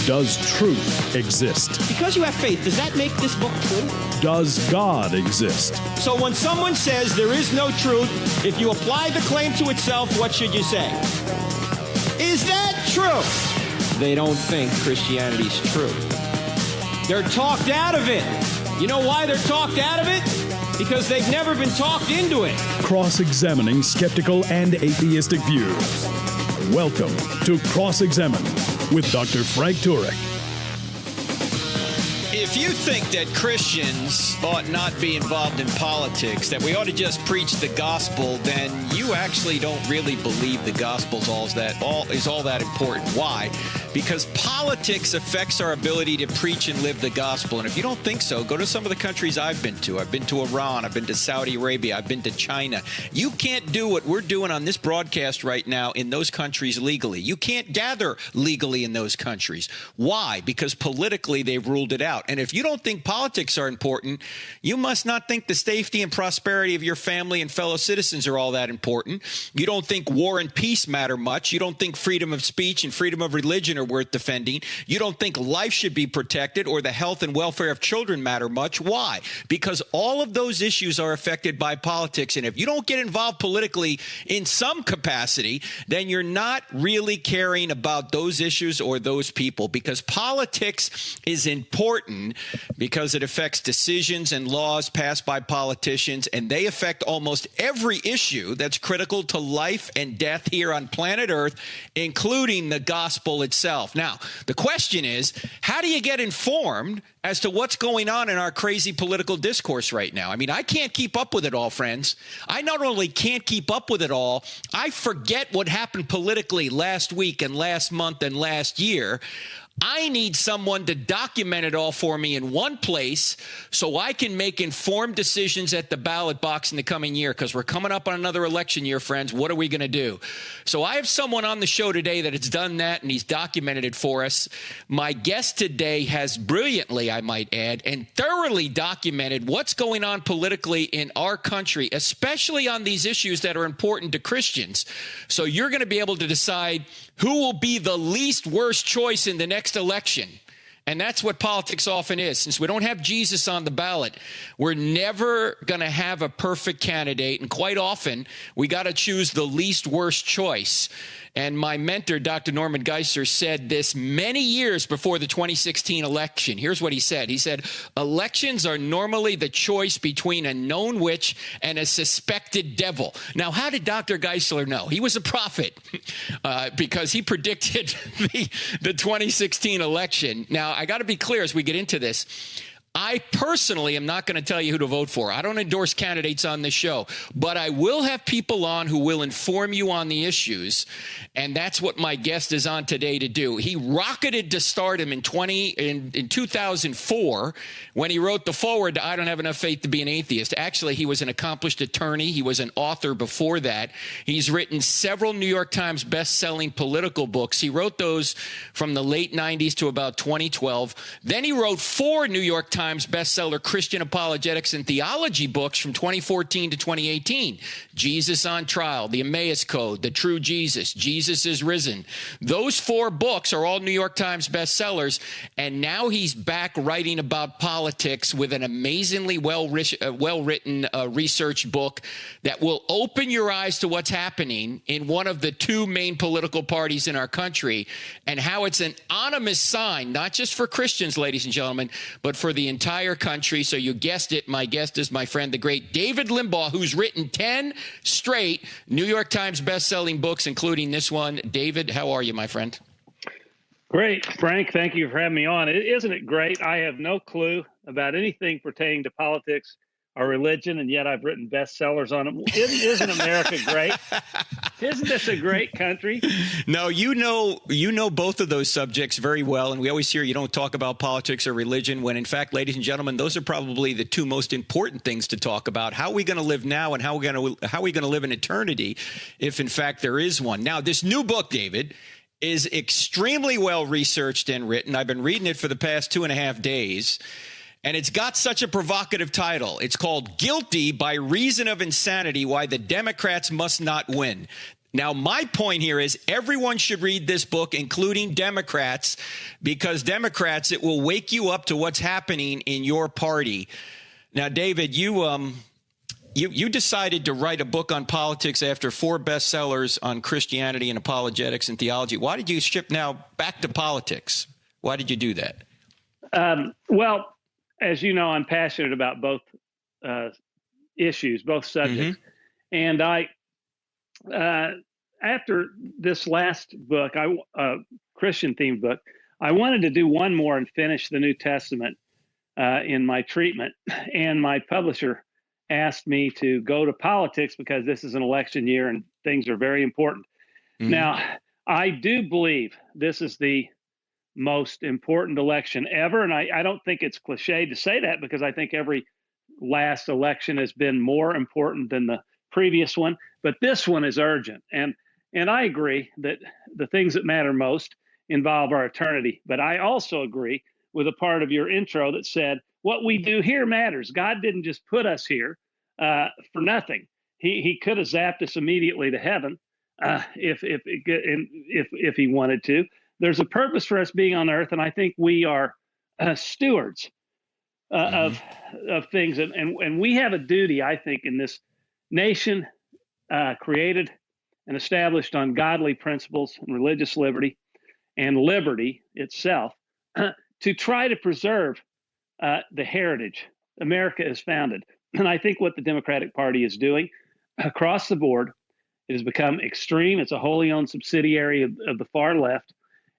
Does truth exist? Because you have faith, does that make this book true? Does God exist? So when someone says there is no truth, if you apply the claim to itself, what should you say? Is that true? They don't think Christianity's true. They're talked out of it. You know why they're talked out of it? Because they've never been talked into it. Cross-examining skeptical and atheistic views. Welcome to Cross-Examine with Dr. Frank Turek. If you think that Christians ought not be involved in politics, that we ought to just preach the gospel, then you actually don't really believe the gospel is all that important. Why? Because politics affects our ability to preach and live the gospel. And if you don't think so, go to some of the countries I've been to. I've been to Iran. I've been to Saudi Arabia. I've been to China. You can't do what we're doing on this broadcast right now in those countries legally. You can't gather legally in those countries. Why? Because politically they've ruled it out. And if you don't think politics are important, you must not think the safety and prosperity of your family and fellow citizens are all that important. You don't think war and peace matter much. You don't think freedom of speech and freedom of religion are worth defending. You don't think life should be protected or the health and welfare of children matter much. Why? Because all of those issues are affected by politics. And if you don't get involved politically in some capacity, then you're not really caring about those issues or those people, because politics is important because it affects decisions and laws passed by politicians, and they affect almost every issue that's critical to life and death here on planet Earth, including the gospel itself. Now, the question is, how do you get informed as to what's going on in our crazy political discourse right now? I mean, I can't keep up with it all, friends. I not only can't keep up with it all, I forget what happened politically last week and last month and last year. I need someone to document it all for me in one place so I can make informed decisions at the ballot box in the coming year, because we're coming up on another election year, friends. What are we going to do? So I have someone on the show today that has done that, and he's documented it for us. My guest today has brilliantly, I might add, and thoroughly documented what's going on politically in our country, especially on these issues that are important to Christians. So you're going to be able to decide who will be the least worst choice in the next election. And that's what politics often is. Since we don't have Jesus on the ballot, we're never going to have a perfect candidate. And quite often, we got to choose the least worst choice. And my mentor, Dr. 𝗦𝗢𝗖𝗜𝗔, said this many years before the 2016 election. Here's what he said. He said, elections are normally the choice between a known witch and a suspected devil. Now, how did Dr. 𝗦𝗖𝗔 know? He was a prophet because he predicted the 2016 election. Now, I got to be clear as we get into this. I personally am not going to tell you who to vote for. I don't endorse candidates on this show, but I will have people on who will inform you on the issues, and that's what my guest is on today to do. He rocketed to stardom in 2004 when he wrote the foreword to I Don't Have Enough Faith to Be an Atheist. Actually, he was an accomplished attorney. He was an author before that. He's written several New York Times best-selling political books. He wrote those from the late 90s to about 2012. Then he wrote 4 New York Times bestseller Christian Apologetics and Theology books from 2014 to 2018. Jesus on Trial, The Emmaus Code, The True Jesus, Jesus is Risen. Those 4 books are all New York Times bestsellers, and now he's back writing about politics with an amazingly well-written research book that will open your eyes to what's happening in one of the 2 main political parties in our country, and how it's an ominous sign, not just for Christians, ladies and gentlemen, but for the entire country. So you guessed it, my guest is my friend, the great David Limbaugh, who's written 10 straight New York Times best-selling books, including this one. David, how are you, my friend? Great, Frank. Thank you for having me on. Isn't it great? I have no clue about anything pertaining to politics or religion, and yet I've written bestsellers on them. Isn't America great? Isn't this a great country? No, you know both of those subjects very well, and we always hear you don't talk about politics or religion, when in fact, ladies and gentlemen, those are probably the 2 most important things to talk about. How are we going to live now, and how are we going to live in eternity, if in fact there is one? Now, this new book, David, is extremely well researched and written. I've been reading it for the past 2.5 days. And it's got such a provocative title. It's called Guilty by Reason of Insanity, Why the Democrats Must Not Win. Now, my point here is everyone should read this book, including Democrats, because Democrats, it will wake you up to what's happening in your party. Now, David, you decided to write a book on politics after 4 bestsellers on Christianity and apologetics and theology. Why did you shift now back to politics? Why did you do that? Well, as you know, I'm passionate about both issues, both subjects. And I, after this last book, Christian-themed book, I wanted to do one more and finish the New Testament in my treatment. And my publisher asked me to go to politics because this is an election year and things are very important. Now, I do believe this is the most important election ever. And I don't think it's cliche to say that, because I think every last election has been more important than the previous one. But this one is urgent. And I agree that the things that matter most involve our eternity. But I also agree with a part of your intro that said, what we do here matters. God didn't just put us here for nothing. He could have zapped us immediately to heaven if he wanted to. There's a purpose for us being on earth, and I think we are stewards of things, and we have a duty, I think, in this nation created and established on godly principles and religious liberty and liberty itself, to try to preserve the heritage America is founded. And I think what the Democratic Party is doing across the board, it has become extreme. It's a wholly owned subsidiary of the far left.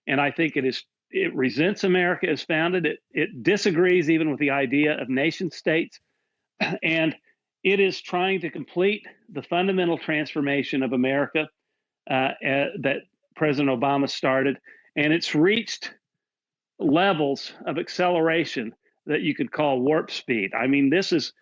And I think it resents America as founded. It disagrees even with the idea of nation states. And it is trying to complete the fundamental transformation of America that President Obama started. And it's reached levels of acceleration that you could call warp speed. I mean, this is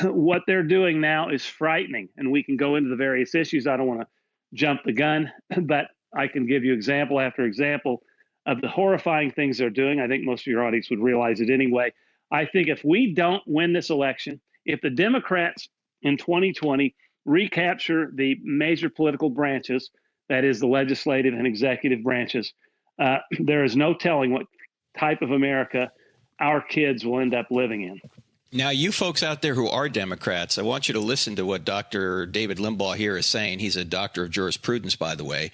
what they're doing now is frightening. And we can go into the various issues. I don't want to jump the gun, but I can give you example after example of the horrifying things they're doing. I think most of your audience would realize it anyway. I think if we don't win this election, if the Democrats in 2020 recapture the major political branches, that is the legislative and executive branches, there is no telling what type of America our kids will end up living in. Now, you folks out there who are Democrats, I want you to listen to what Dr. David Limbaugh here is saying. He's a doctor of jurisprudence, by the way.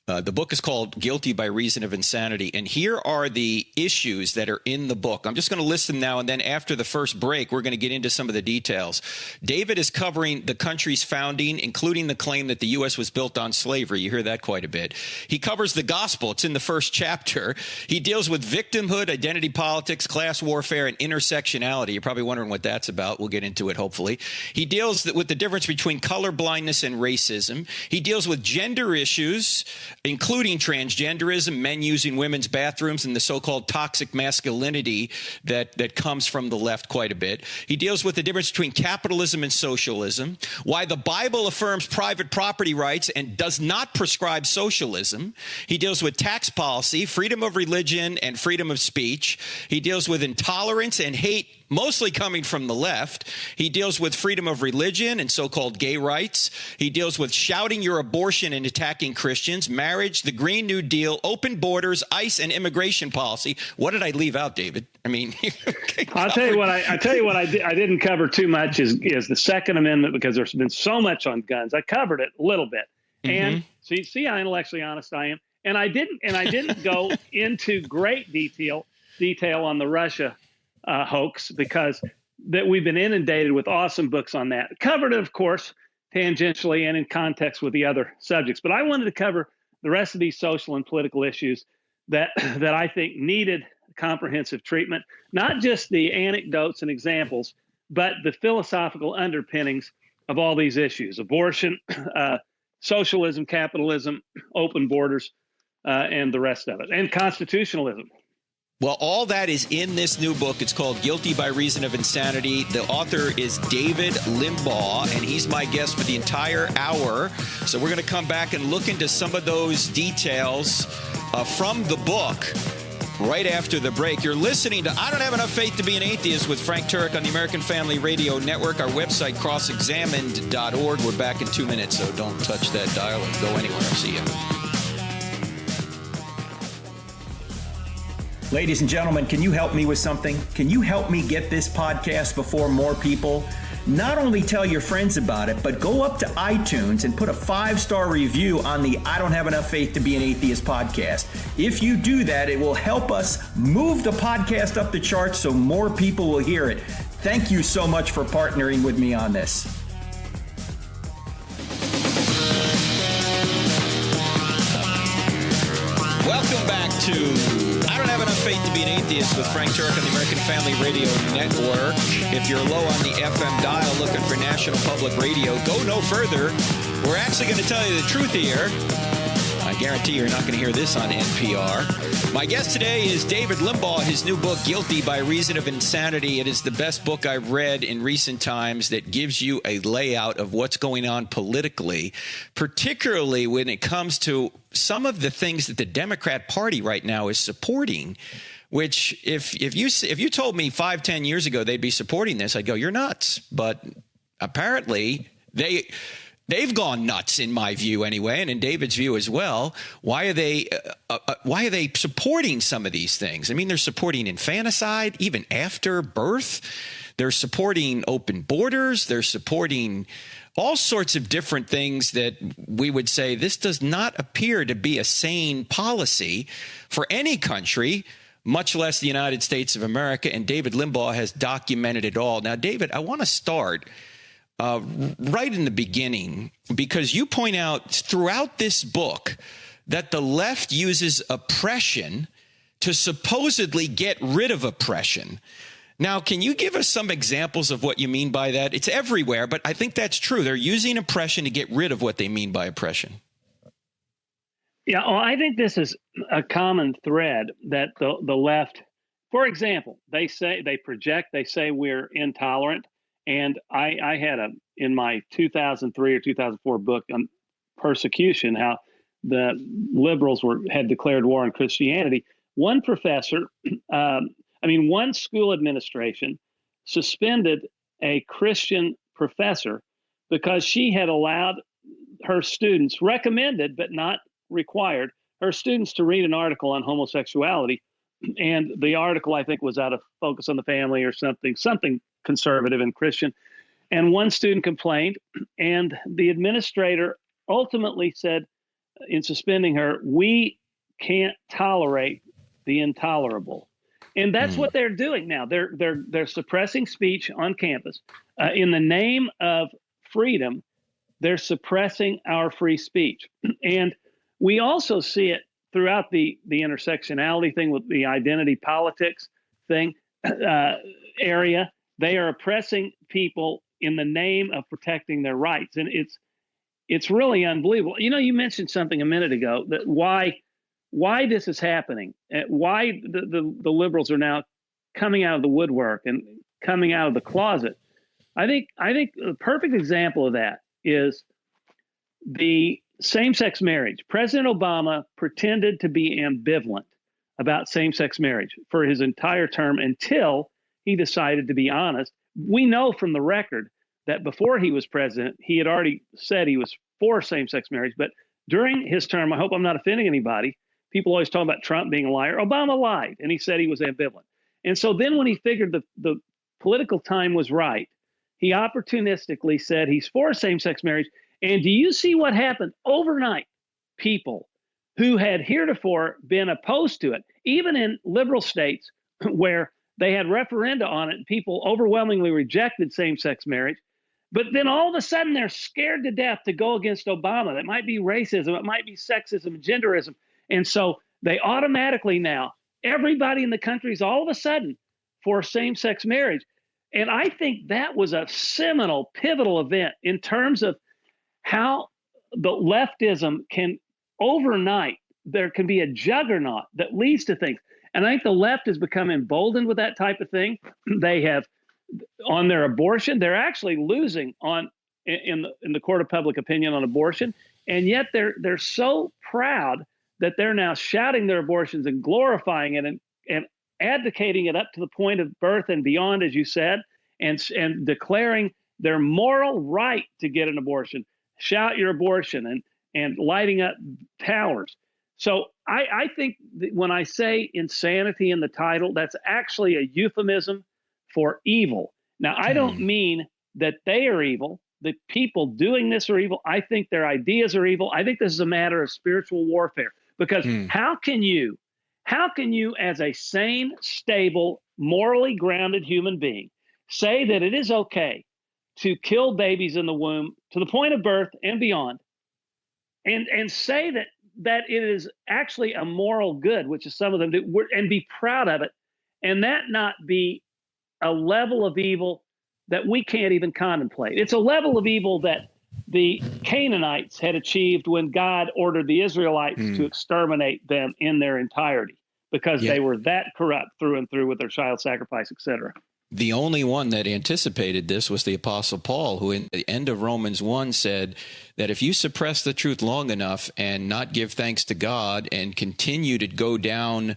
The book is called Guilty by Reason of Insanity, and here are the issues that are in the book. I'm just going to list them now, and then after the first break, we're going to get into some of the details. David is covering the country's founding, including the claim that the U.S. was built on slavery. You hear that quite a bit. He covers the gospel. It's in the first chapter. He deals with victimhood, identity politics, class warfare, and intersectionality. You're probably wondering what that's about. We'll get into it, hopefully. He deals with the difference between color blindness and racism. He deals with gender issues, including transgenderism, men using women's bathrooms, and the so-called toxic masculinity that comes from the left quite a bit. He deals with the difference between capitalism and socialism, why the Bible affirms private property rights and does not prescribe socialism. He deals with tax policy, freedom of religion, and freedom of speech. He deals with intolerance and hate, mostly coming from the left. He deals with freedom of religion and so-called gay rights. He deals with shouting your abortion and attacking Christians, marriage, the Green New Deal, open borders, ICE, and immigration policy. What did I leave out, David? I mean, I'll tell you what I didn't cover too much is the Second Amendment, because there's been so much on guns. I covered it a little bit. And so you see how intellectually honest I am. And I didn't go into great detail on the Russia hoax, because that we've been inundated with awesome books on that. Covered it, of course, tangentially and in context with the other subjects. But I wanted to cover the rest of these social and political issues that I think needed comprehensive treatment, not just the anecdotes and examples, but the philosophical underpinnings of all these issues: abortion, socialism, capitalism, open borders, and the rest of it, and constitutionalism. Well, all that is in this new book. It's called Guilty by Reason of Insanity. The author is David Limbaugh, and he's my guest for the entire hour. So we're going to come back and look into some of those details from the book. right after the break. You're listening to I Don't Have Enough Faith to Be an Atheist with Frank Turek on the American Family Radio Network. Our website, crossexamined.org. We're back in 2 minutes, so don't touch that dial and go anywhere. See you. Ladies and gentlemen, can you help me with something? Can you help me get this podcast before more people? Not only tell your friends about it, but go up to iTunes and put a 5-star review on the I Don't Have Enough Faith to Be an Atheist podcast. If you do that, it will help us move the podcast up the charts so more people will hear it. Thank you so much for partnering with me on this. Welcome back to I Don't Have Enough Faith to Be an Atheist with Frank Turek on the American Family Radio Network. If you're low on the FM dial looking for National Public Radio, go no further. We're actually going to tell you the truth here. I guarantee you're not going to hear this on NPR. My guest today is David Limbaugh. His new book, Guilty by Reason of Insanity. It is the best book I've read in recent times that gives you a layout of what's going on politically, particularly when it comes to some of the things that the Democrat Party right now is supporting, which if you told me 5-10 years ago they'd be supporting this, I'd go, you're nuts. But apparently they've gone nuts, in my view anyway, and in David's view as well. Why are they supporting some of these things? I mean, they're supporting infanticide even after birth. They're supporting open borders. They're supporting all sorts of different things that we would say this does not appear to be a sane policy for any country, much less the United States of America. And David Limbaugh has documented it all. Now, David, I want to start right in the beginning, because you point out throughout this book that the left uses oppression to supposedly get rid of oppression. Now, can you give us some examples of what you mean by that? It's everywhere, but I think that's true. They're using oppression to get rid of what they mean by oppression. Yeah, well, I think this is a common thread that the left, for example, they say we're intolerant. And I had in my 2003 or 2004 book on persecution, how the liberals had declared war on Christianity. One professor, one school administration suspended a Christian professor because she had allowed her students, recommended but not required, her students to read an article on homosexuality. And the article, I think, was out of Focus on the Family or something conservative and Christian. And one student complained, and the administrator ultimately said, in suspending her, we can't tolerate the intolerable. And that's what they're doing now. They're suppressing speech on campus. In the name of freedom, they're suppressing our free speech. And we also see it throughout the intersectionality thing with the identity politics thing area. They are oppressing people in the name of protecting their rights. And it's really unbelievable. You know, you mentioned something a minute ago, that why this is happening, why the liberals are now coming out of the woodwork and coming out of the closet. I think the perfect example of that is the same-sex marriage. President Obama pretended to be ambivalent about same-sex marriage for his entire term until he decided to be honest. We know from the record that before he was president, he had already said he was for same-sex marriage. But during his term, I hope I'm not offending anybody, people always talk about Trump being a liar. Obama lied, and he said he was ambivalent. And so then when he figured the political time was right, he opportunistically said he's for same-sex marriage. And do you see what happened overnight? People who had heretofore been opposed to it, even in liberal states where they had referenda on it, and people overwhelmingly rejected same-sex marriage. But then all of a sudden, they're scared to death to go against Obama. That might be racism. It might be sexism, genderism. And so they automatically now, everybody in the country is all of a sudden for same-sex marriage. And I think that was a seminal, pivotal event in terms of how the leftism can overnight, there can be a juggernaut that leads to things. And I think the left has become emboldened with that type of thing. They have, on their abortion, they're actually losing in the court of public opinion on abortion. And yet they're so proud that they're now shouting their abortions and glorifying it and and advocating it up to the point of birth and beyond, as you said, and declaring their moral right to get an abortion, shout your abortion, and lighting up towers. So I think that when I say insanity in the title, that's actually a euphemism for evil. Now, I don't mean that they are evil. The people doing this are evil. I think their ideas are evil. I think this is a matter of spiritual warfare, because how can you, as a sane, stable, morally grounded human being, say that it is okay to kill babies in the womb to the point of birth and beyond, and say that it is actually a moral good, which is some of them do, and be proud of it, and that not be a level of evil that we can't even contemplate? It's a level of evil that the Canaanites had achieved when God ordered the Israelites to exterminate them in their entirety, because they were that corrupt through and through with their child sacrifice, etc. The only one that anticipated this was the Apostle Paul, who in the end of Romans 1 said that if you suppress the truth long enough and not give thanks to God and continue to go down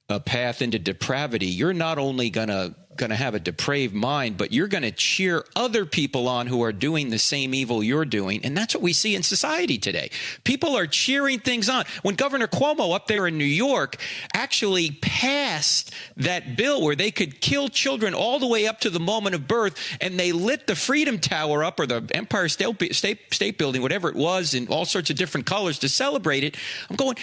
a path into depravity, you're not only gonna have a depraved mind, but you're going to cheer other people on who are doing the same evil you're doing. And that's what we see in society today. People are cheering things on. When Governor Cuomo up there in New York actually passed that bill where they could kill children all the way up to the moment of birth, and they lit the Freedom Tower up, or the Empire State Building, whatever it was, in all sorts of different colors to celebrate it, I'm going,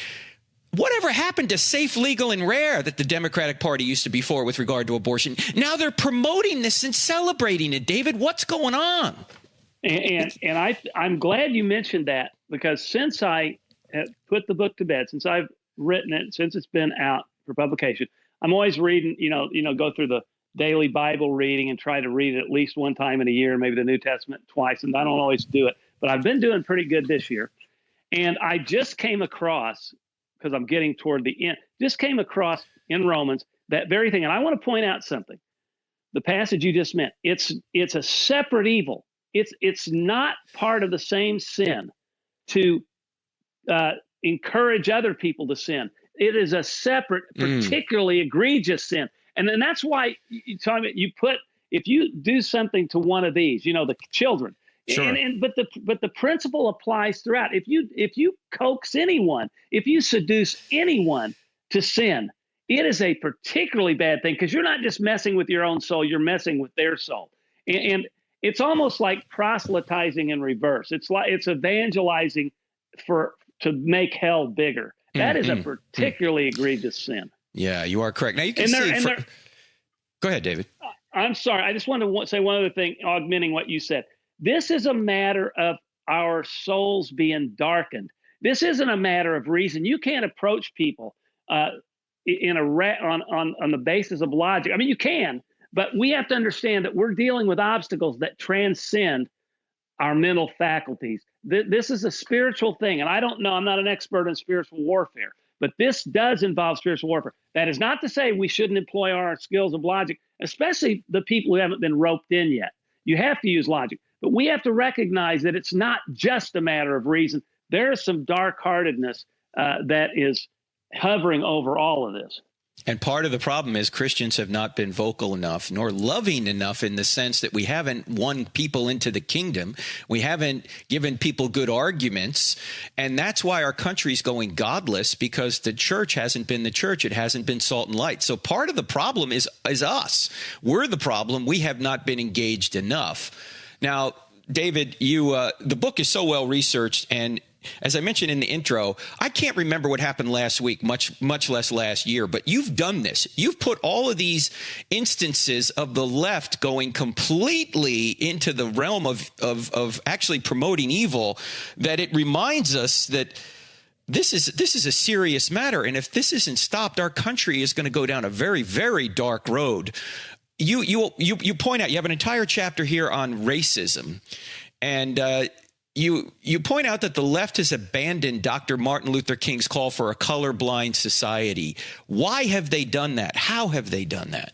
whatever happened to safe, legal, and rare that the Democratic Party used to be for with regard to abortion? Now they're promoting this and celebrating it. David, what's going on? And I'm glad you mentioned that, because since I have put the book to bed, since I've written it, since it's been out for publication, I'm always reading, go through the daily Bible reading and try to read it at least one time in a year, maybe the New Testament twice. And I don't always do it, but I've been doing pretty good this year. And I just came across, because I'm getting toward the end, just came across in Romans that very thing. And I want to point out something. The passage you just meant, it's a separate evil. It's not part of the same sin to encourage other people to sin. It is a separate, particularly egregious sin. And then that's why if you do something to one of these, the children, sure. But the principle applies throughout. If you coax anyone, if you seduce anyone to sin, it is a particularly bad thing, because you're not just messing with your own soul, you're messing with their soul. And it's almost like proselytizing in reverse. It's evangelizing to make hell bigger. That is a particularly egregious sin. Yeah, you are correct. Now you can go ahead, David. I'm sorry. I just wanted to say one other thing, augmenting what you said. This is a matter of our souls being darkened. This isn't a matter of reason. You can't approach people on the basis of logic. I mean, you can, but we have to understand that we're dealing with obstacles that transcend our mental faculties. This is a spiritual thing, and I don't know. I'm not an expert in spiritual warfare, but this does involve spiritual warfare. That is not to say we shouldn't employ our skills of logic, especially the people who haven't been roped in yet. You have to use logic. But we have to recognize that it's not just a matter of reason. There is some dark-heartedness that is hovering over all of this. And part of the problem is Christians have not been vocal enough nor loving enough, in the sense that we haven't won people into the kingdom. We haven't given people good arguments. And that's why our country's going godless, because the church hasn't been the church. It hasn't been salt and light. So part of the problem is us. We're the problem. We have not been engaged enough. Now, David, the book is so well researched, and as I mentioned in the intro, I can't remember what happened last week, much less last year, but you've done this. You've put all of these instances of the left going completely into the realm of actually promoting evil, that it reminds us that this is a serious matter. And if this isn't stopped, our country is going to go down a very, very dark road. You point out, you have an entire chapter here on racism, and you point out that the left has abandoned Dr. Martin Luther King's call for a colorblind society. Why have they done that? How have they done that?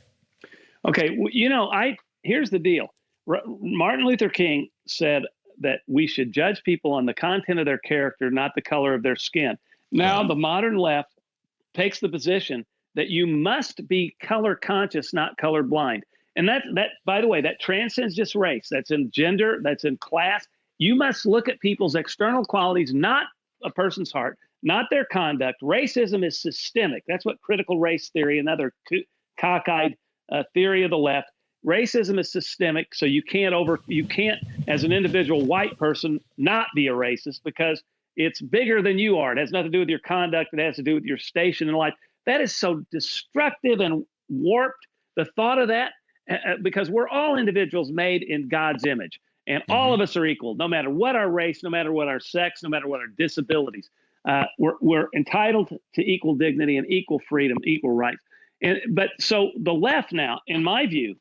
Okay, here's the deal. Martin Luther King said that we should judge people on the content of their character, not the color of their skin. Now, the modern left takes the position that you must be color conscious, not color blind. And that, by the way, that transcends just race. That's in gender, that's in class. You must look at people's external qualities, not a person's heart, not their conduct. Racism is systemic. That's what critical race theory, another cockeyed theory of the left. Racism is systemic, so you can't, as an individual white person, not be a racist because it's bigger than you are. It has nothing to do with your conduct. It has to do with your station in life. That is so destructive and warped, the thought of that, because we're all individuals made in God's image. And all of us are equal, no matter what our race, no matter what our sex, no matter what our disabilities. We're entitled to equal dignity and equal freedom, equal rights. But so the left now, in my view,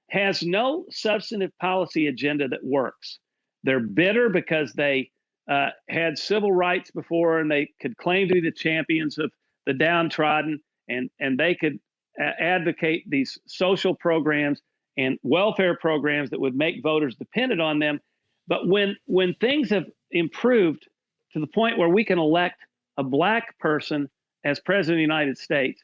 has no substantive policy agenda that works. They're bitter because they had civil rights before and they could claim to be the champions of the downtrodden, and they could advocate these social programs and welfare programs that would make voters dependent on them. But when things have improved to the point where we can elect a black person as president of the United States,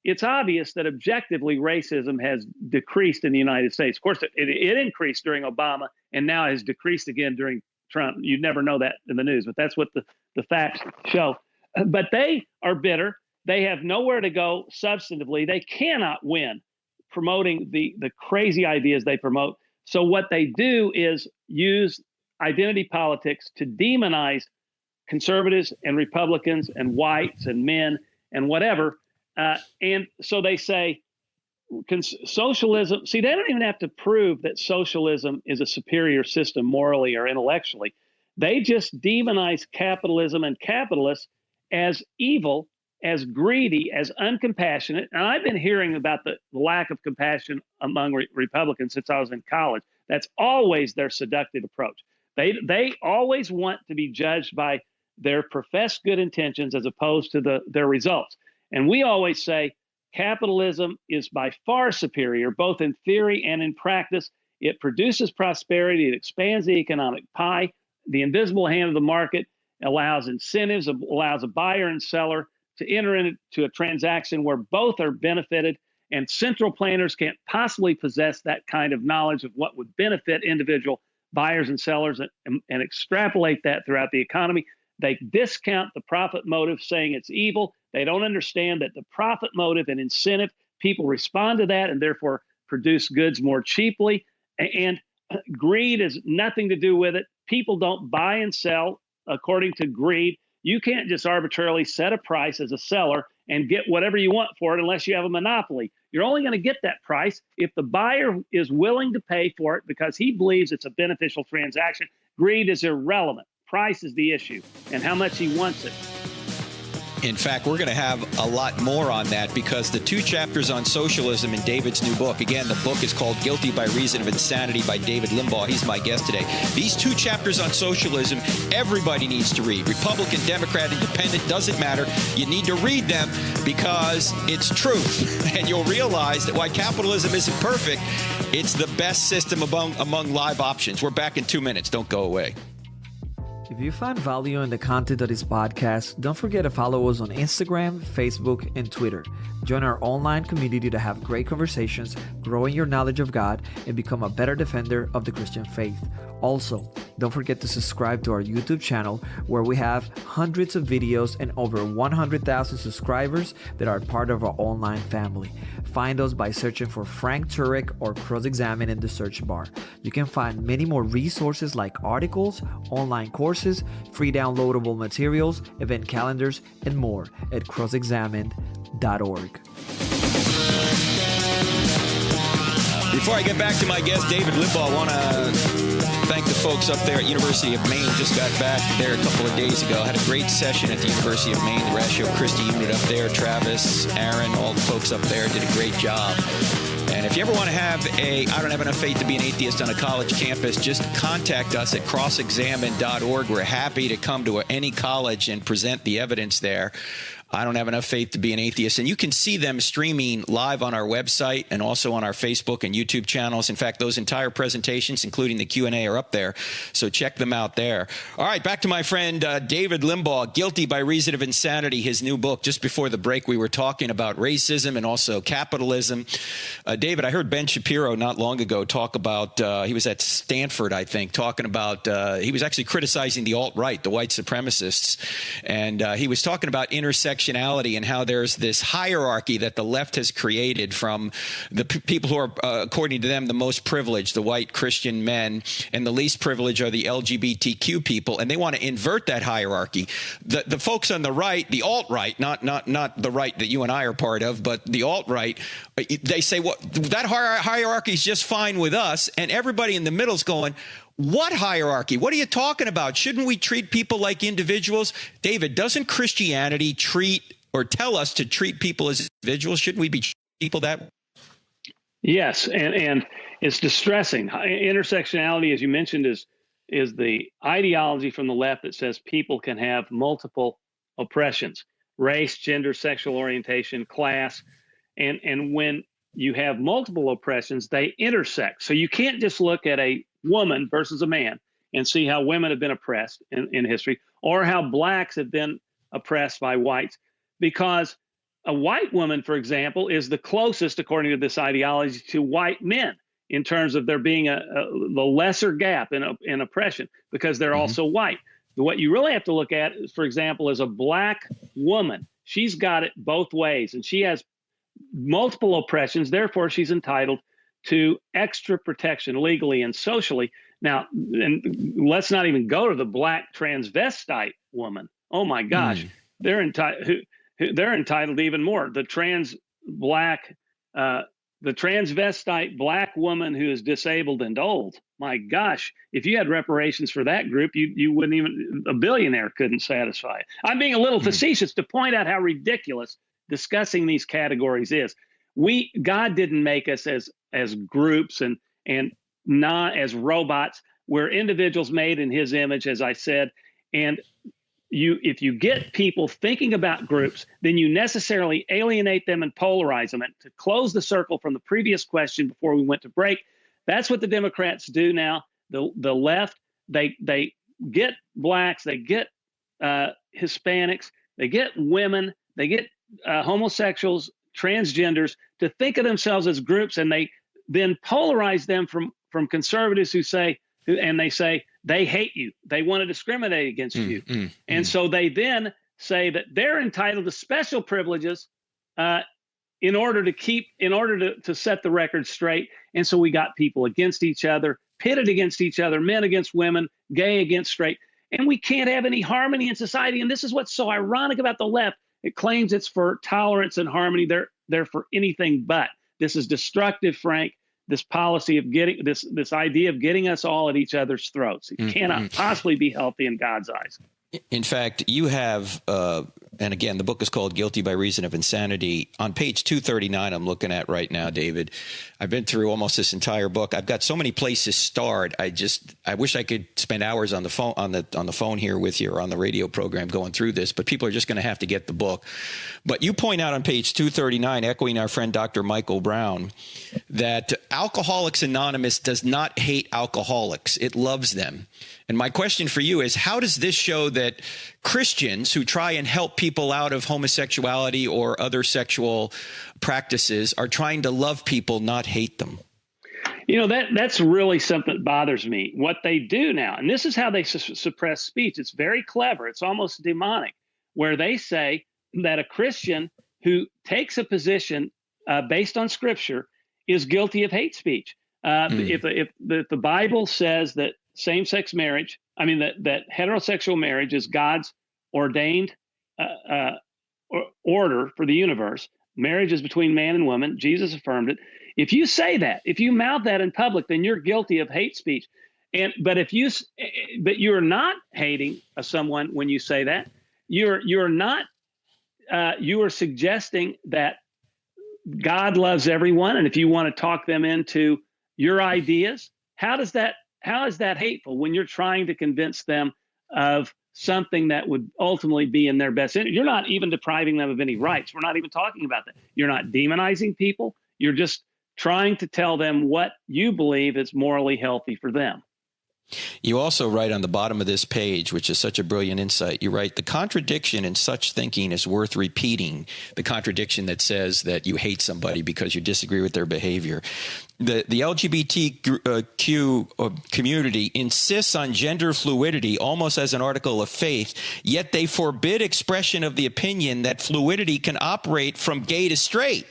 it's obvious that objectively racism has decreased in the United States. Of course, it increased during Obama and now has decreased again during Trump. You'd never know that in the news, but that's what the facts show. But they are bitter. They have nowhere to go substantively. They cannot win promoting the crazy ideas they promote. So what they do is use identity politics to demonize conservatives and Republicans and whites and men and whatever. And so they say socialism. See, they don't even have to prove that socialism is a superior system morally or intellectually. They just demonize capitalism and capitalists as evil, as greedy, as uncompassionate. And I've been hearing about the lack of compassion among Republicans since I was in college. That's always their seductive approach. They always want to be judged by their professed good intentions as opposed to their results. And we always say capitalism is by far superior, both in theory and in practice. It produces prosperity. It expands the economic pie. The invisible hand of the market allows incentives, allows a buyer and seller to enter into a transaction where both are benefited, and central planners can't possibly possess that kind of knowledge of what would benefit individual buyers and sellers and extrapolate that throughout the economy. They discount the profit motive, saying it's evil. They don't understand that the profit motive and incentive, people respond to that and therefore produce goods more cheaply. And greed has nothing to do with it. People don't buy and sell according to greed. You can't just arbitrarily set a price as a seller and get whatever you want for it unless you have a monopoly. You're only going to get that price if the buyer is willing to pay for it because he believes it's a beneficial transaction. Greed is irrelevant. Price is the issue and how much he wants it. In fact, we're going to have a lot more on that because the 2 chapters on socialism in David's new book, again, the book is called Guilty by Reason of Insanity by David Limbaugh. He's my guest today. These 2 chapters on socialism, everybody needs to read. Republican, Democrat, Independent, doesn't matter. You need to read them because it's truth. And you'll realize that while capitalism isn't perfect, it's the best system among live options. We're back in 2 minutes. Don't go away. If you find value in the content of this podcast, don't forget to follow us on Instagram, Facebook, and Twitter. Join our online community to have great conversations, grow in your knowledge of God, and become a better defender of the Christian faith. Also, don't forget to subscribe to our YouTube channel where we have hundreds of videos and over 100,000 subscribers that are part of our online family. Find us by searching for Frank Turek or Cross-Examine in the search bar. You can find many more resources like articles, online courses, free downloadable materials, event calendars, and more at crossexamined.org. Before I get back to my guest, David Limbaugh, I want to thank the folks up there at University of Maine. Just got back there a couple of days ago. Had a great session at the University of Maine. The Ratio Christi unit up there, Travis, Aaron, all the folks up there did a great job. And if you ever want to have I don't have enough faith to be an atheist on a college campus, just contact us at crossexamined.org. We're happy to come to any college and present the evidence there. I don't have enough faith to be an atheist. And you can see them streaming live on our website and also on our Facebook and YouTube channels. In fact, those entire presentations, including the Q&A, are up there. So check them out there. All right, back to my friend David Limbaugh, Guilty by Reason of Insanity, his new book. Just before the break, we were talking about racism and also capitalism. David, I heard Ben Shapiro not long ago talk about, he was at Stanford, I think, talking about, he was actually criticizing the alt-right, the white supremacists. And he was talking about intersectionality and how there's this hierarchy that the left has created from the people who are, according to them, the most privileged, the white Christian men, and the least privileged are the LGBTQ people, and they want to invert that hierarchy. The folks on the right, the alt-right, not the right that you and I are part of, but the alt-right, they say, well, that hierarchy is just fine with us, and everybody in the middle is going, what hierarchy? What are you talking about? Shouldn't we treat people like individuals? David, doesn't Christianity treat or tell us to treat people as individuals? Shouldn't we be treating people that way? Yes, and it's distressing. Intersectionality, as you mentioned, is the ideology from the left that says people can have multiple oppressions: race, gender, sexual orientation, class, and when you have multiple oppressions, they intersect. So you can't just look at a woman versus a man and see how women have been oppressed in history, or how blacks have been oppressed by whites, because a white woman, for example, is the closest, according to this ideology, to white men in terms of there being the lesser gap in oppression, because they're also white. What you really have to look at, for example, is a black woman. She's got it both ways, and she has multiple oppressions. Therefore, she's entitled to extra protection legally and socially. Now, and let's not even go to the black transvestite woman. Oh my gosh, they're entitled even more. The transvestite black woman who is disabled and old. My gosh, if you had reparations for that group, you wouldn't even, a billionaire couldn't satisfy it. I'm being a little facetious to point out how ridiculous discussing these categories is. God didn't make us as groups and not as robots. We're individuals made in his image, as I said. And if you get people thinking about groups, then you necessarily alienate them and polarize them. And to close the circle from the previous question before we went to break, that's what the Democrats do now. The left, they get blacks, they get Hispanics, they get women, they get homosexuals, transgenders, to think of themselves as groups, and they then polarize them from conservatives who say they hate you, they want to discriminate against you, and so they then say that they're entitled to special privileges in order to set the record straight. And so we got people against each other, pitted against each other, men against women, gay against straight, and we can't have any harmony in society. And this is what's so ironic about the left. It claims it's for tolerance and harmony. They're for anything but. This is destructive, Frank. This policy of getting this idea of getting us all at each other's throats. It cannot possibly be healthy in God's eyes. In fact, you have, and again, the book is called Guilty by Reason of Insanity. On page 239, I'm looking at right now, David. I've been through almost this entire book. I've got so many places starred. I wish I could spend hours on the phone on the phone here with you, or on the radio program going through this, but people are just going to have to get the book. But you point out on page 239, echoing our friend Dr. Michael Brown, that Alcoholics Anonymous does not hate alcoholics. It loves them. And my question for you is, how does this show that Christians who try and help people out of homosexuality or other sexual practices are trying to love people, not hate them? You know, that's really something that bothers me. What they do now, and this is how they suppress speech. It's very clever. It's almost demonic, where they say that a Christian who takes a position based on Scripture is guilty of hate speech. If the Bible says that same-sex marriage, that heterosexual marriage is God's ordained order for the universe. Marriage is between man and woman. Jesus affirmed it. If you say that, if you mouth that in public, then you're guilty of hate speech. But you're not hating someone when you say that. You are suggesting that God loves everyone, and if you want to talk them into your ideas, how is that hateful when you're trying to convince them of something that would ultimately be in their best interest. You're not even depriving them of any rights. We're not even talking about that. You're not demonizing people. You're just trying to tell them what you believe is morally healthy for them. You also write on the bottom of this page, which is such a brilliant insight, you write, the contradiction in such thinking is worth repeating, the contradiction that says that you hate somebody because you disagree with their behavior. The LGBTQ community insists on gender fluidity almost as an article of faith, yet they forbid expression of the opinion that fluidity can operate from gay to straight.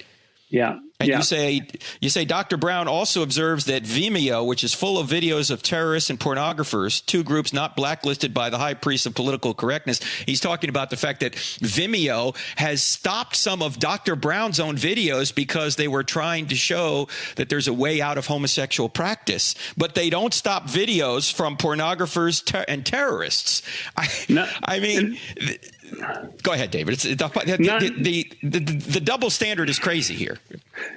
Yeah. And you say Dr. Brown also observes that Vimeo, which is full of videos of terrorists and pornographers, two groups not blacklisted by the high priest of political correctness. He's talking about the fact that Vimeo has stopped some of Dr. Brown's own videos because they were trying to show that there's a way out of homosexual practice. But they don't stop videos from pornographers and terrorists. Go ahead, David. The double standard is crazy here.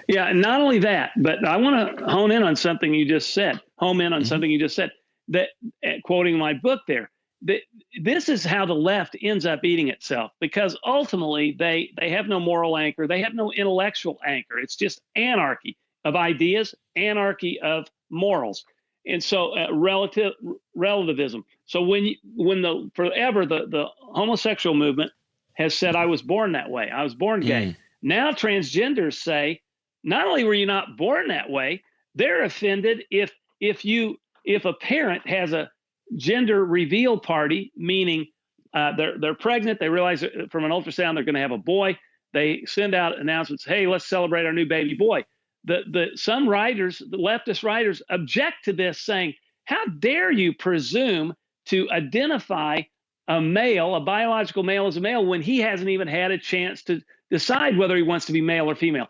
Yeah, and not only that, but I want to hone in on something you just said. That, quoting my book there, that this is how the left ends up eating itself, because ultimately they have no moral anchor. They have no intellectual anchor. It's just anarchy of ideas, anarchy of morals. And so relativism. So when the homosexual movement has said, I was born that way, I was born gay. Now transgenders say, not only were you not born that way, they're offended if a parent has a gender reveal party, meaning they're pregnant, they realize from an ultrasound they're going to have a boy. They send out announcements, hey, let's celebrate our new baby boy. Some writers, the leftist writers, object to this, saying, how dare you presume to identify a biological male as a male when he hasn't even had a chance to decide whether he wants to be male or female.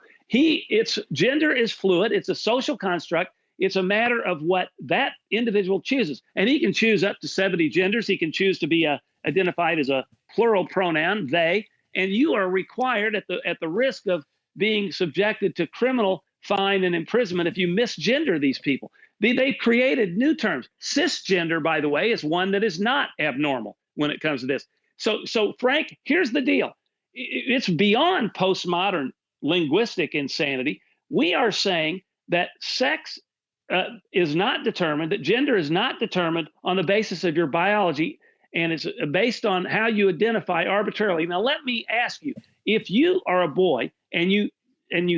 Gender is fluid. It's a social construct. It's a matter of what that individual chooses. And he can choose up to 70 genders. He can choose to be identified as a plural pronoun, they, and you are required at the risk of being subjected to criminal fine and imprisonment if you misgender these people. They created new terms. Cisgender, by the way, is one that is not abnormal when it comes to this. So Frank, here's the deal. It's beyond postmodern linguistic insanity. We are saying that sex is not determined, that gender is not determined on the basis of your biology, and it's based on how you identify arbitrarily. Now, let me ask you, if you are a boy and you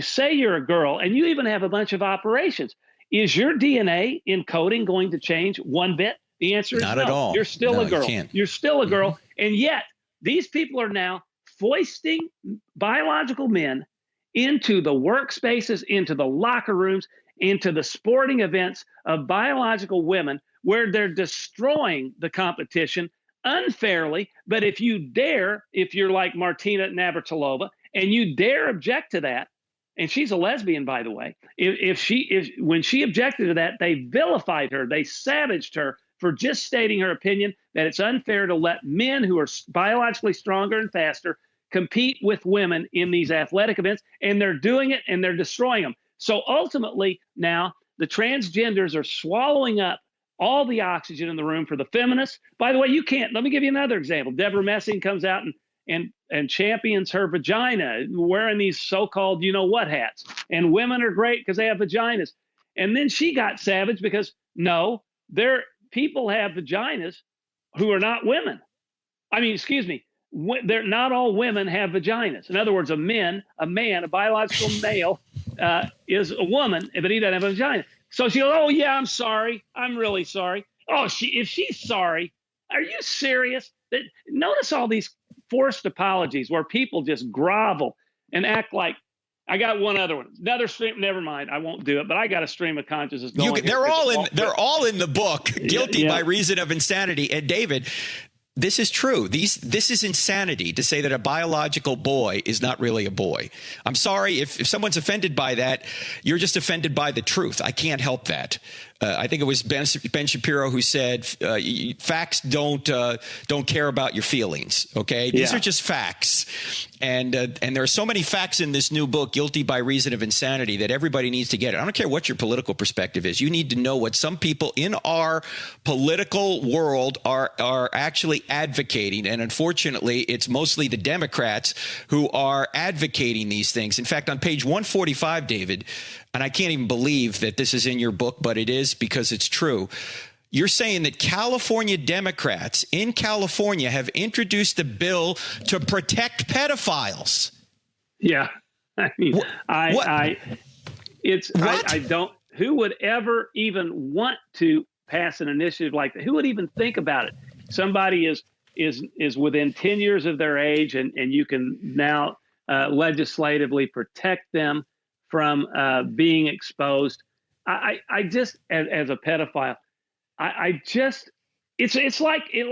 say you're a girl and you even have a bunch of operations, is your DNA encoding going to change one bit? The answer is not at all. You're still a girl. You're still a girl. And yet these people are now foisting biological men into the workspaces, into the locker rooms, into the sporting events of biological women, where they're destroying the competition unfairly. But if you're like Martina Navratilova, and you dare object to that, and she's a lesbian, by the way, when she objected to that, they vilified her, they savaged her for just stating her opinion that it's unfair to let men who are biologically stronger and faster compete with women in these athletic events, and they're doing it and they're destroying them. So ultimately now the transgenders are swallowing up all the oxygen in the room for the feminists. By the way, let me give you another example. Deborah Messing comes out and champions her vagina, wearing these so-called you-know-what hats. And women are great because they have vaginas. And then she got savage because, no, people have vaginas who are not women. They're not all women have vaginas. In other words, a man, a biological male is a woman, but he doesn't have a vagina. So she goes, oh, yeah, I'm sorry. I'm really sorry. Oh, if she's sorry, are you serious? Notice all these forced apologies where people just grovel and act like, I got one other one. Another stream. Never mind. I won't do it. But I got a stream of consciousness going. They're all in the book. Guilty by reason of insanity. And David, this is true. This is insanity to say that a biological boy is not really a boy. I'm sorry if someone's offended by that. You're just offended by the truth. I can't help that. I think it was Ben Shapiro who said, facts don't care about your feelings. Okay. These are just facts. And there are so many facts in this new book, Guilty by Reason of Insanity, that everybody needs to get it. I don't care what your political perspective is. You need to know what some people in our political world are actually advocating. And unfortunately, it's mostly the Democrats who are advocating these things. In fact, on page 145, David, and I can't even believe that this is in your book, but it is because it's true. You're saying that California Democrats in California have introduced a bill to protect pedophiles. Yeah. I mean, I don't, who would ever even want to pass an initiative like that? Who would even think about it? Somebody is within 10 years of their age, and you can now legislatively protect them from being exposed. I just, as a pedophile, I just, it's like in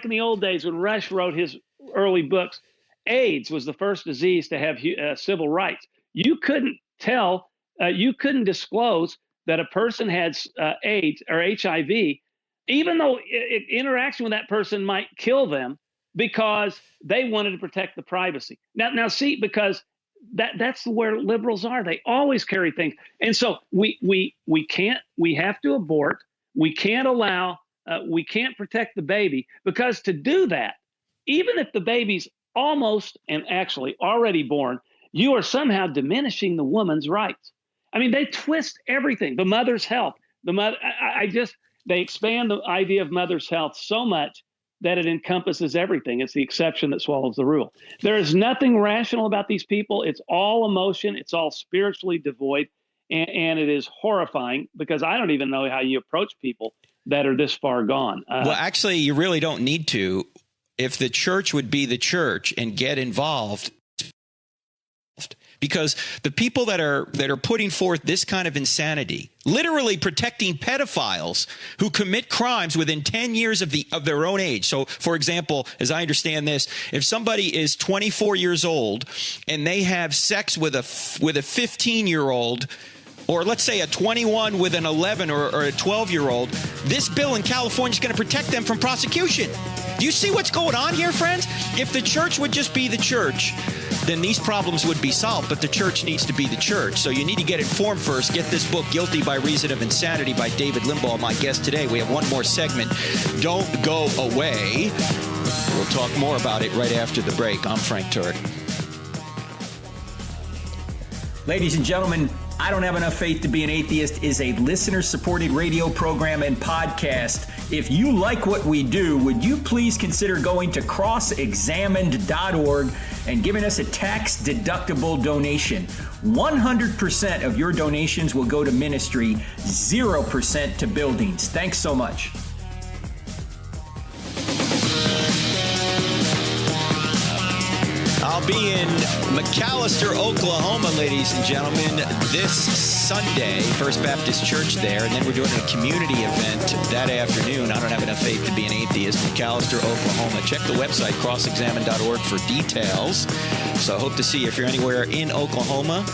the old days when Rush wrote his early books. AIDS was the first disease to have civil rights. You couldn't disclose that a person had AIDS or HIV, even though interaction with that person might kill them, because they wanted to protect the privacy. Now see, because that's where liberals are. They always carry things, and so we have to abort. We can't allow. We can't protect the baby, because to do that, even if the baby's almost and actually already born, you are somehow diminishing the woman's rights. I mean, they twist everything. The mother's health. They expand the idea of mother's health so much that it encompasses everything. It's the exception that swallows the rule. There is nothing rational about these people. It's all emotion. It's all spiritually devoid. And it is horrifying, because I don't even know how you approach people that are this far gone. Well, actually, you really don't need to. If the church would be the church and get involved, because the people that are putting forth this kind of insanity, literally protecting pedophiles who commit crimes within 10 years of their own age. So, for example, as I understand this, if somebody is 24 years old and they have sex with a 15-year-old, or let's say a 21 with an 11 or a 12-year-old, this bill in California is going to protect them from prosecution. Do you see what's going on here, friends? If the church would just be the church, then these problems would be solved. But the church needs to be the church. So you need to get informed first. Get this book, Guilty by Reason of Insanity, by David Limbaugh, my guest today. We have one more segment. Don't go away. We'll talk more about it right after the break. I'm Frank Turek. Ladies and gentlemen, I Don't Have Enough Faith to Be an Atheist is a listener-supported radio program and podcast. If you like what we do, would you please consider going to crossexamined.org and giving us a tax-deductible donation? 100% of your donations will go to ministry, 0% to buildings. Thanks so much. I'll be in McAlester, Oklahoma, ladies and gentlemen, this Sunday, First Baptist Church there, and then we're doing a community event that afternoon. I Don't Have Enough Faith to Be an Atheist, McAlester, Oklahoma. Check the website, crossexamined.org, for details. So I hope to see you if you're anywhere in Oklahoma.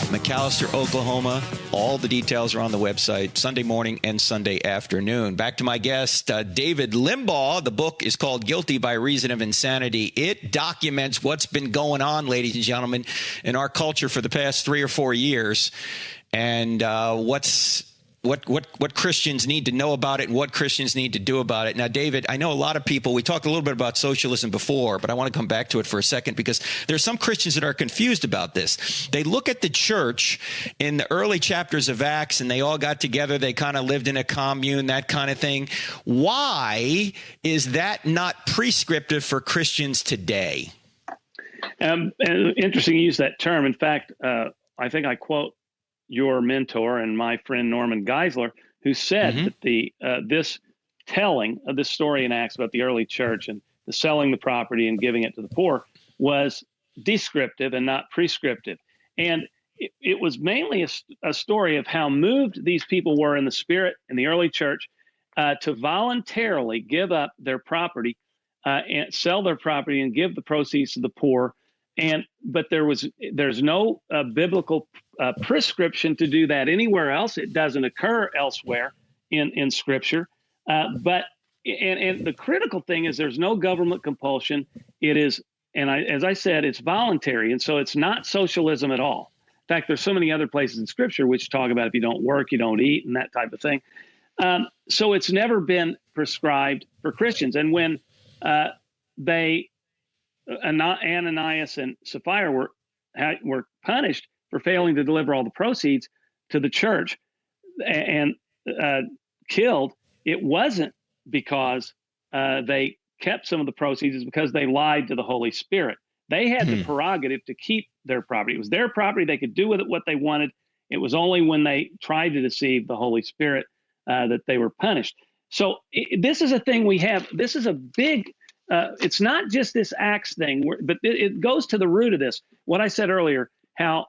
McAlester, Oklahoma. All the details are on the website, Sunday morning and Sunday afternoon. Back to my guest, David Limbaugh. The book is called Guilty by Reason of Insanity. It documents what's been going on, ladies and gentlemen, in our culture for the past 3 or 4 years, and what Christians need to know about it and what Christians need to do about it. Now, David, I know a lot of people, we talked a little bit about socialism before, but I want to come back to it for a second, because there's some Christians that are confused about this. They look at the church in the early chapters of Acts, and they all got together. They kind of lived in a commune, that kind of thing. Why is that not prescriptive for Christians today? And interesting you use that term. In fact, I think I quote your mentor and my friend Norman Geisler, who said that this telling of this story in Acts about the early church and the selling the property and giving it to the poor was descriptive and not prescriptive. And it was mainly a story of how moved these people were in the spirit in the early church to voluntarily give up their property and sell their property and give the proceeds to the poor. But there's no biblical prescription to do that anywhere else. It doesn't occur elsewhere. in Scripture. But the critical thing is there's no government compulsion. It is, as I said, it's voluntary, and so it's not socialism at all. In fact, there's so many other places in Scripture which talk about if you don't work, you don't eat, and that type of thing. So it's never been prescribed for Christians. And when Ananias and Sapphira were punished for failing to deliver all the proceeds to the church and killed, it wasn't because they kept some of the proceeds, it's because they lied to the Holy Spirit. They had the prerogative to keep their property. It was their property. They could do with it what they wanted. It was only when they tried to deceive the Holy Spirit that they were punished. So this is a thing we have. This is a big, it's not just this Acts thing, but it goes to the root of this. What I said earlier, how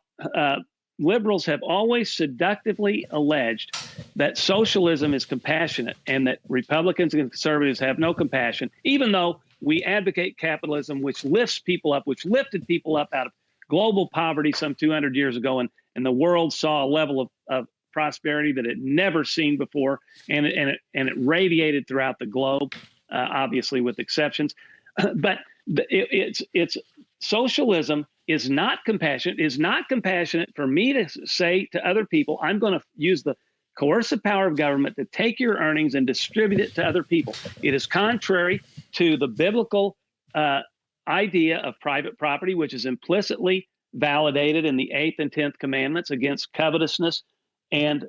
liberals have always seductively alleged that socialism is compassionate and that Republicans and conservatives have no compassion, even though we advocate capitalism, which lifts people up, which lifted people up out of global poverty some 200 years ago. And the world saw a level of prosperity that it had never seen before. And it radiated throughout the globe, obviously with exceptions. But it's socialism is not compassionate. Is not compassionate for me to say to other people, I'm going to use the coercive power of government to take your earnings and distribute it to other people. It is contrary to the biblical idea of private property, which is implicitly validated in the 8th and 10th commandments against covetousness and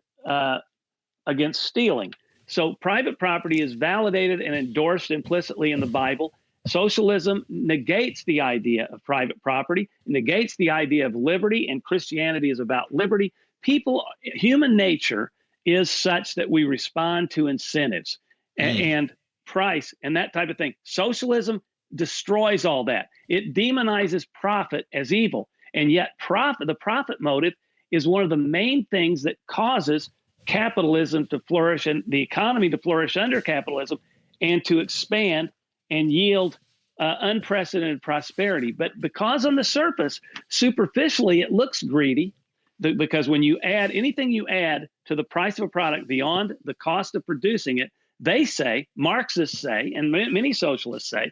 against stealing. So private property is validated and endorsed implicitly in the Bible. Socialism negates the idea of private property, negates the idea of liberty, and Christianity is about liberty. Human nature is such that we respond to incentives and price and that type of thing. Socialism destroys all that. It demonizes profit as evil. And yet the profit motive is one of the main things that causes capitalism to flourish and the economy to flourish under capitalism and to expand and yield unprecedented prosperity. But because on the surface, superficially, it looks greedy, because when you add anything you add to the price of a product beyond the cost of producing it, they say, Marxists say, and many socialists say,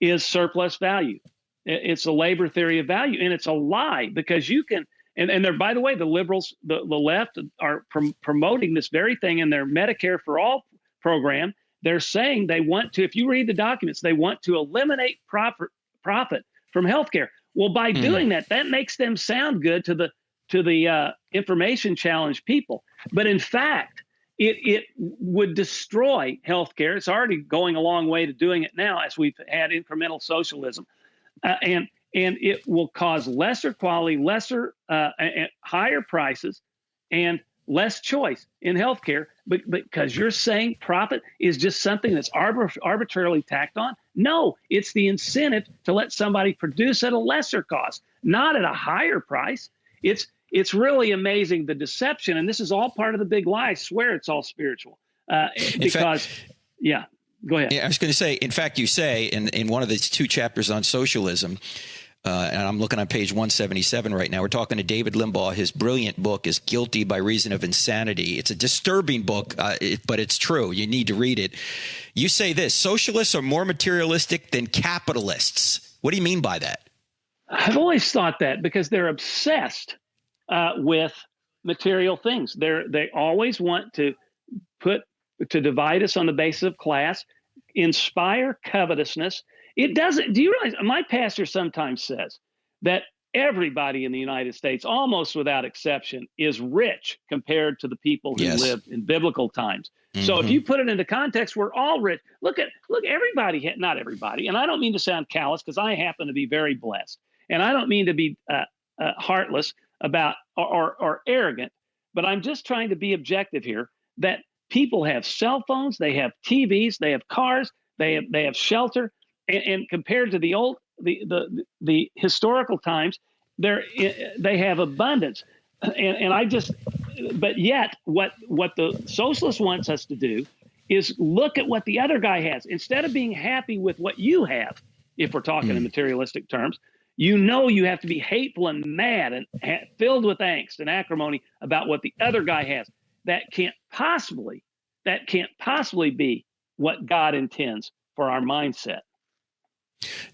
is surplus value. It's a labor theory of value, and it's a lie, because you can, and they're, by the way, the liberals, the left are promoting this very thing in their Medicare for All program. They're saying they want to, if you read the documents, they want to eliminate profit from healthcare. Well, by doing that, that makes them sound good to the information challenged people. But in fact, it would destroy healthcare. It's already going a long way to doing it now, as we've had incremental socialism, and it will cause lesser quality, higher prices, and less choice in healthcare, because you're saying profit is just something that's arbitrarily tacked on. No, it's the incentive to let somebody produce at a lesser cost, not at a higher price. It's really amazing, the deception, and this is all part of the big lie. I swear it's all spiritual. Yeah, go ahead. Yeah, I was going to say, in fact, you say in one of the 2 chapters on socialism, and I'm looking on page 177 right now. We're talking to David Limbaugh. His brilliant book is Guilty by Reason of Insanity. It's a disturbing book, but it's true. You need to read it. You say this: socialists are more materialistic than capitalists. What do you mean by that? I've always thought that, because they're obsessed with material things. They always want to divide us on the basis of class, inspire covetousness. It doesn't. Do you realize, my pastor sometimes says that everybody in the United States, almost without exception, is rich compared to the people who lived in biblical times. So if you put it into context, we're all rich. Look, everybody, not everybody, and I don't mean to sound callous, because I happen to be very blessed, and I don't mean to be heartless about or arrogant, but I'm just trying to be objective here, that people have cell phones, they have TVs, they have cars, they have shelter. And compared to the historical times, they have abundance, but yet what the socialist wants us to do is look at what the other guy has instead of being happy with what you have. If we're talking in materialistic terms, you have to be hateful and mad and filled with angst and acrimony about what the other guy has. That can't possibly that can't possibly be what God intends for our mindset.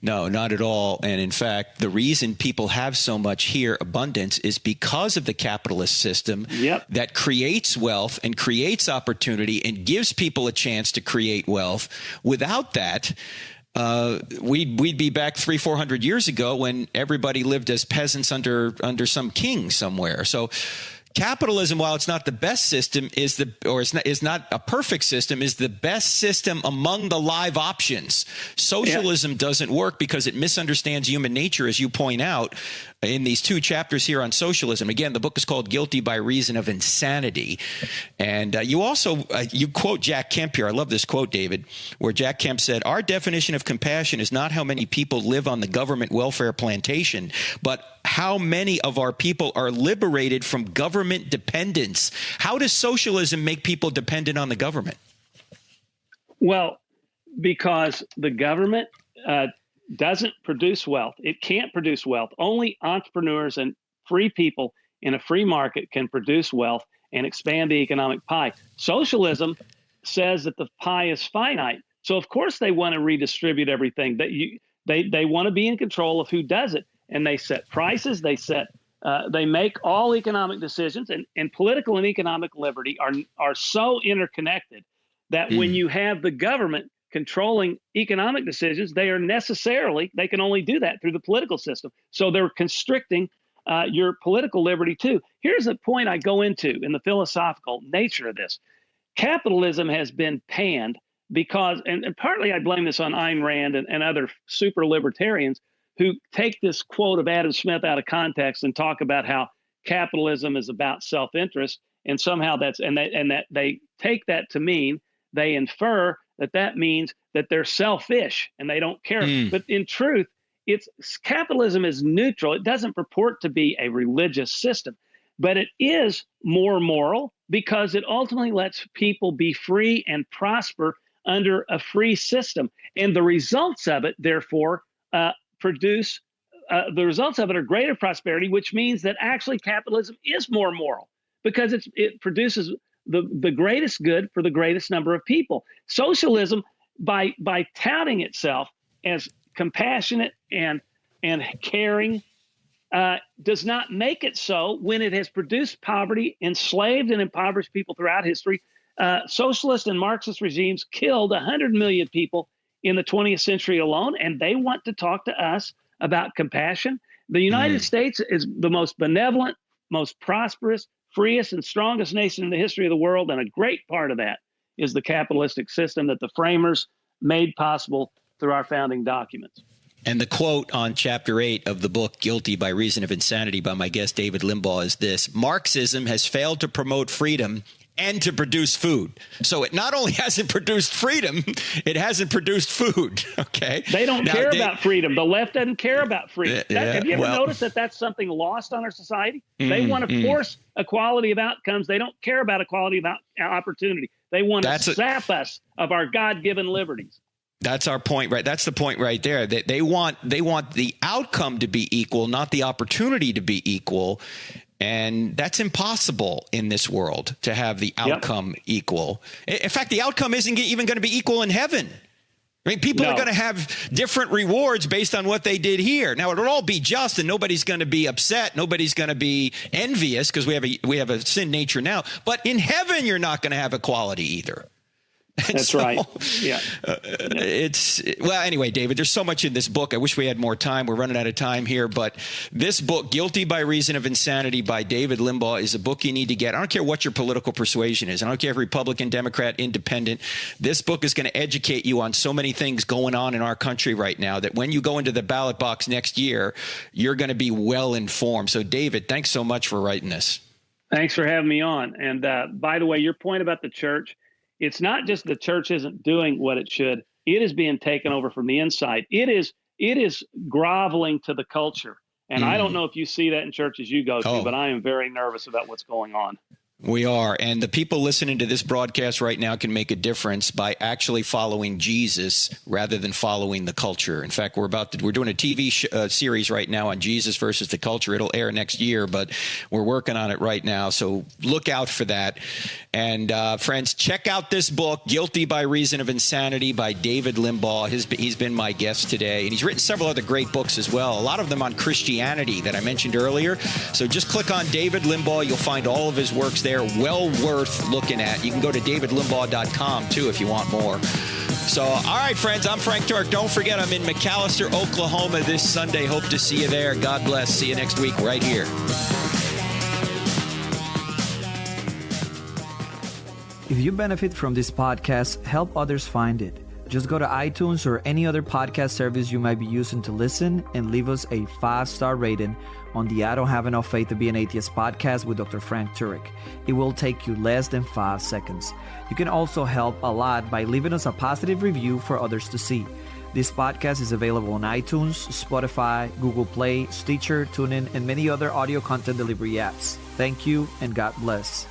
No, not at all. And in fact, the reason people have so much here abundance is because of the capitalist system that creates wealth and creates opportunity and gives people a chance to create wealth. Without that, we'd be back 300-400 years ago when everybody lived as peasants under some king somewhere. So capitalism, while it's not the best system, is not a perfect system, is the best system among the live options. Socialism doesn't work because it misunderstands human nature, as you point out in these 2 chapters here on socialism. Again, the book is called Guilty by Reason of Insanity. And you also, you quote Jack Kemp here. I love this quote, David, where Jack Kemp said, "Our definition of compassion is not how many people live on the government welfare plantation, but how many of our people are liberated from government dependence." How does socialism make people dependent on the government? Well, because the government doesn't produce wealth. It can't produce wealth. Only entrepreneurs and free people in a free market can produce wealth and expand the economic pie. Socialism says that the pie is finite. So of course they want to redistribute everything. They want to be in control of who does it. And they set prices, they make all economic decisions, and political and economic liberty are so interconnected that when you have the government controlling economic decisions, they can only do that through the political system. So they're constricting your political liberty too. Here's a point I go into in the philosophical nature of this. Capitalism has been panned because, and partly I blame this on Ayn Rand and other super libertarians who take this quote of Adam Smith out of context and talk about how capitalism is about self-interest, and somehow that they take that to mean, they infer that means that they're selfish and they don't care. But in truth, capitalism is neutral. It doesn't purport to be a religious system, but it is more moral because it ultimately lets people be free and prosper under a free system. And the results of it, therefore, the results of it are greater prosperity, which means that actually capitalism is more moral because it produces the greatest good for the greatest number of people. Socialism, by touting itself as compassionate and caring, does not make it so when it has produced poverty, enslaved and impoverished people throughout history. Socialist and Marxist regimes killed 100 million people in the 20th century alone, and they want to talk to us about compassion. The United States is the most benevolent, most prosperous, freest, and strongest nation in the history of the world, and a great part of that is the capitalistic system that the framers made possible through our founding documents. And the quote on chapter 8 of the book, Guilty by Reason of Insanity, by my guest David Limbaugh is this: Marxism has failed to promote freedom and to produce food. So it not only hasn't produced freedom, it hasn't produced food. Okay. They don't care about freedom. The left doesn't care about freedom. Have you ever noticed that that's something lost on our society? They want to force equality of outcomes. They don't care about equality of opportunity. They want to zap us of our God-given liberties. That's our point, right? That's the point right there. They want the outcome to be equal, not the opportunity to be equal. And that's impossible in this world, to have the outcome equal. In fact, the outcome isn't even going to be equal in heaven. I mean, people are going to have different rewards based on what they did here. Now, it'll all be just, and nobody's going to be upset. Nobody's going to be envious because we have a sin nature now. But in heaven, you're not going to have equality either. That's right. Yeah. Anyway, David, there's so much in this book. I wish we had more time. We're running out of time here. But this book, Guilty by Reason of Insanity by David Limbaugh, is a book you need to get. I don't care what your political persuasion is. I don't care if Republican, Democrat, Independent. This book is going to educate you on so many things going on in our country right now that when you go into the ballot box next year, you're going to be well informed. So, David, thanks so much for writing this. Thanks for having me on. And by the way, your point about the church, it's not just the church isn't doing what it should. It is being taken over from the inside. It is groveling to the culture. And I don't know if you see that in churches you go to, but I am very nervous about what's going on. We are. And the people listening to this broadcast right now can make a difference by actually following Jesus rather than following the culture. In fact, we're doing a TV series right now on Jesus versus the culture. It'll air next year, but we're working on it right now. So look out for that. And friends, check out this book, Guilty by Reason of Insanity by David Limbaugh. He's been my guest today, and he's written several other great books as well, a lot of them on Christianity that I mentioned earlier. So just click on David Limbaugh. You'll find all of his works there. Well worth looking at. You can go to davidlimbaugh.com too if you want more. So, all right, friends, I'm Frank Turk. Don't forget, I'm in McAlester, Oklahoma this Sunday. Hope to see you there. God bless. See you next week right here. If you benefit from this podcast, help others find it. Just go to iTunes or any other podcast service you might be using to listen and leave us a 5-star rating on the I Don't Have Enough Faith to Be an Atheist podcast with Dr. Frank Turek. It will take you less than 5 seconds. You can also help a lot by leaving us a positive review for others to see. This podcast is available on iTunes, Spotify, Google Play, Stitcher, TuneIn, and many other audio content delivery apps. Thank you and God bless.